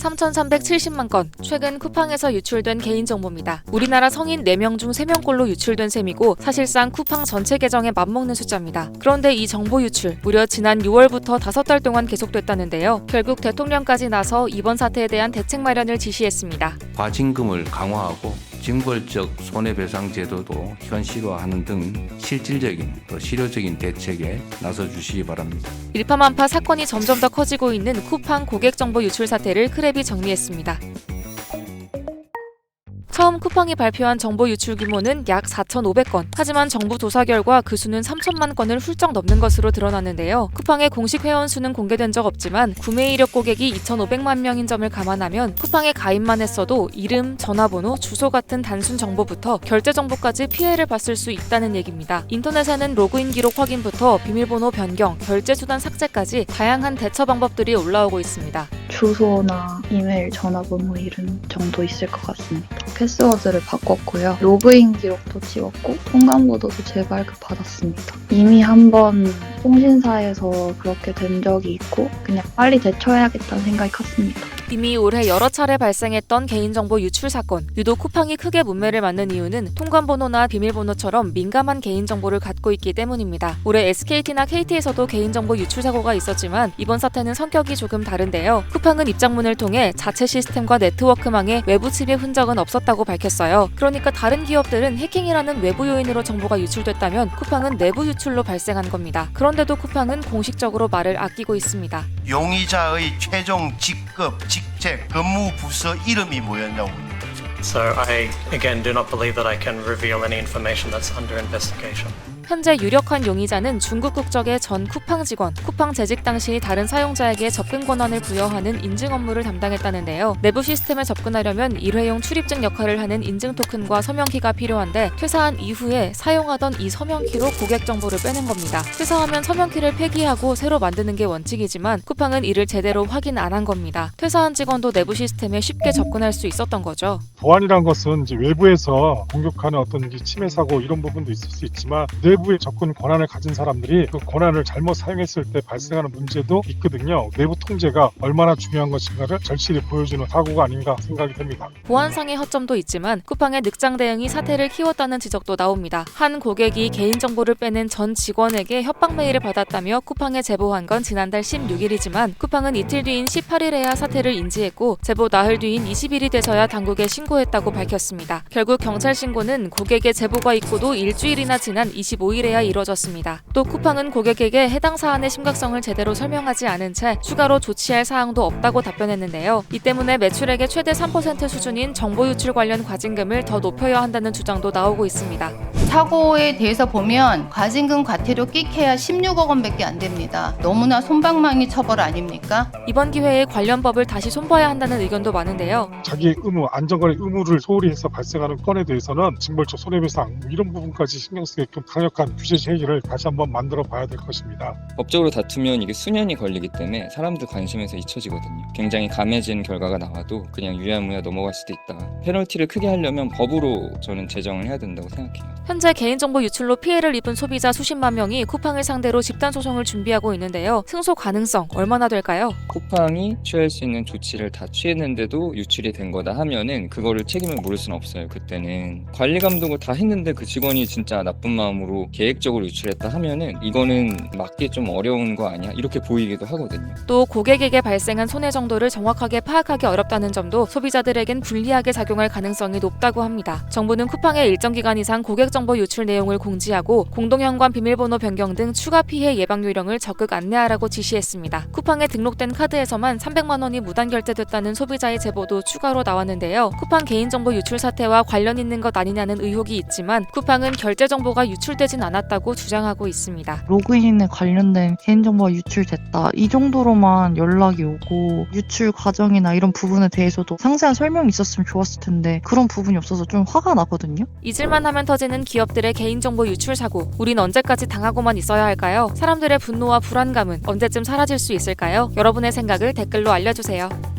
3,370만 건, 최근 쿠팡에서 유출된 개인정보입니다. 우리나라 성인 4명 중 3명꼴로 유출된 셈이고 사실상 쿠팡 전체 계정에 맞먹는 숫자입니다. 그런데 이 정보 유출, 무려 지난 6월부터 5달 동안 계속됐다는데요. 결국 대통령까지 나서 이번 사태에 대한 대책 마련을 지시했습니다. 과징금을 강화하고 징벌적 손해배상 제도도 현실화하는 등 실질적인 또 실효적인 대책에 나서 주시기 바랍니다. 일파만파 사건이 점점 더 커지고 있는 쿠팡 고객 정보 유출 사태를 크랩이 정리했습니다. 처음 쿠팡이 발표한 정보 유출 규모는 약 4,500건. 하지만 정부 조사 결과 그 수는 3천만 건을 훌쩍 넘는 것으로 드러났는데요. 쿠팡의 공식 회원 수는 공개된 적 없지만 구매 이력 고객이 2,500만 명인 점을 감안하면 쿠팡에 가입만 했어도 이름, 전화번호, 주소 같은 단순 정보부터 결제 정보까지 피해를 봤을 수 있다는 얘기입니다. 인터넷에는 로그인 기록 확인부터 비밀번호 변경, 결제 수단 삭제까지 다양한 대처 방법들이 올라오고 있습니다. 주소나 이메일, 전화번호 이름 정도 있을 것 같습니다. 패스워드를 바꿨고요. 로그인 기록도 지웠고 통관번호도 재발급 받았습니다. 이미 한번 통신사에서 그렇게 된 적이 있고 그냥 빨리 대처해야겠다는 생각이 컸습니다. 이미 올해 여러 차례 발생했던 개인정보 유출 사건, 유독 쿠팡이 크게 문매를 맞는 이유는 통관번호나 비밀번호처럼 민감한 개인정보를 갖고 있기 때문입니다. 올해 SKT나 KT에서도 개인정보 유출 사고가 있었지만 이번 사태는 성격이 조금 다른데요. 쿠팡은 입장문을 통해 자체 시스템과 네트워크망에 외부 침입 흔적은 없었다고 밝혔어요. 그러니까 다른 기업들은 해킹이라는 외부 요인으로 정보가 유출됐다면 쿠팡은 내부 유출로 발생한 겁니다. 그런데도 쿠팡은 공식적으로 말을 아끼고 있습니다. 용의자의 최종 직급, 직책, 근무 부서 이름이 뭐였냐고 묻는 거죠. So I again do not believe that I can reveal any information that's under investigation. 현재 유력한 용의자는 중국 국적의 전 쿠팡 직원, 쿠팡 재직 당시 다른 사용자에게 접근 권한을 부여하는 인증 업무를 담당했다는데요. 내부 시스템에 접근하려면 일회용 출입증 역할을 하는 인증 토큰과 서명키가 필요한데 퇴사한 이후에 사용하던 이 서명키로 고객 정보를 빼낸 겁니다. 퇴사하면 서명키를 폐기하고 새로 만드는 게 원칙이지만 쿠팡은 이를 제대로 확인 안 한 겁니다. 퇴사한 직원도 내부 시스템에 쉽게 접근할 수 있었던 거죠. 보안이란 것은 이제 외부에서 공격하는 어떤 침해 사고 이런 부분도 있을 수 있지만 내부의 접근 권한을 가진 사람들이 그 권한을 잘못 사용했을 때 발생하는 문제도 있거든요. 내부 통제가 얼마나 중요한 것인가를 절실히 보여주는 사고가 아닌가 생각이 됩니다. 보안상의 허점도 있지만 쿠팡의 늑장 대응이 사태를 키웠다는 지적도 나옵니다. 한 고객이 개인정보를 빼낸 전 직원에게 협박 메일을 받았다며 쿠팡에 제보한 건 지난달 16일이지만 쿠팡은 이틀 뒤인 18일에야 사태를 인지했고 제보 나흘 뒤인 20일이 돼서야 당국에 신고했다고 밝혔습니다. 결국 경찰 신고는 고객의 제보가 있고도 일주일이나 지난 25일에야 이뤄졌습니다. 또 쿠팡은 고객에게 해당 사안의 심각성을 제대로 설명하지 않은 채 추가로 조치할 사항도 없다고 답변했는데요. 이 때문에 매출액의 최대 3% 수준인 정보 유출 관련 과징금을 더 높여야 한다는 주장도 나오고 있습니다. 사고에 대해서 보면 과징금 과태료 끽해야 16억 원밖에 안 됩니다. 너무나 솜방망이 처벌 아닙니까? 이번 기회에 관련 법을 다시 손봐야 한다는 의견도 많은데요. 자기의 의무, 안전거래 의무를 소홀히 해서 발생하는 건에 대해서는 징벌적 손해배상 이런 부분까지 신경 쓰게끔 강력한 규제 체계를 다시 한번 만들어 봐야 될 것입니다. 법적으로 다투면 이게 수년이 걸리기 때문에 사람들 관심에서 잊혀지거든요. 굉장히 감해진 결과가 나와도 그냥 유야무야 넘어갈 수도 있다. 페널티를 크게 하려면 법으로 저는 제정을 해야 된다고 생각해요. 현재 개인정보 유출로 피해를 입은 소비자 수십만 명이 쿠팡을 상대로 집단소송을 준비하고 있는데요. 승소 가능성 얼마나 될까요? 쿠팡이 취할 수 있는 조치를 다 취했는데도 유출이 된 거다 하면은 그거를 책임을 물을 수는 없어요. 그때는 관리 감독을 다 했는데 그 직원이 진짜 나쁜 마음으로 계획적으로 유출했다 하면은 이거는 막기 좀 어려운 거 아니야? 이렇게 보이기도 하거든요. 또 고객에게 발생한 손해 정도를 정확하게 파악하기 어렵다는 점도 소비자들에겐 불리하게 작용할 가능성이 높다고 합니다. 정부는 쿠팡에 일정 기간 이상 고객 정보 유출 내용을 공지하고 공동현관 비밀번호 변경 등 추가 피해 예방 요령을 적극 안내하라고 지시했습니다. 쿠팡에 등록된 카드에서만 300만 원이 무단 결제됐다는 소비자의 제보도 추가로 나왔는데요. 쿠팡 개인정보 유출 사태와 관련 있는 것 아니냐는 의혹이 있지만 쿠팡은 결제 정보가 유출되진 않았다고 주장하고 있습니다. 로그인에 관련된 개인정보가 유출됐다. 이 정도로만 연락이 오고 유출 과정이나 이런 부분에 대해서도 상세한 설명이 있었으면 좋았을 텐데 그런 부분이 없어서 좀 화가 나거든요. 잊을만 하면 터지는 기업들의 개인정보 유출 사고. 우린 언제까지 당하고만 있어야 할까요? 사람들의 분노와 불안감은 언제쯤 사라질 수 있을까요? 여러분의 생각을 댓글로 알려주세요.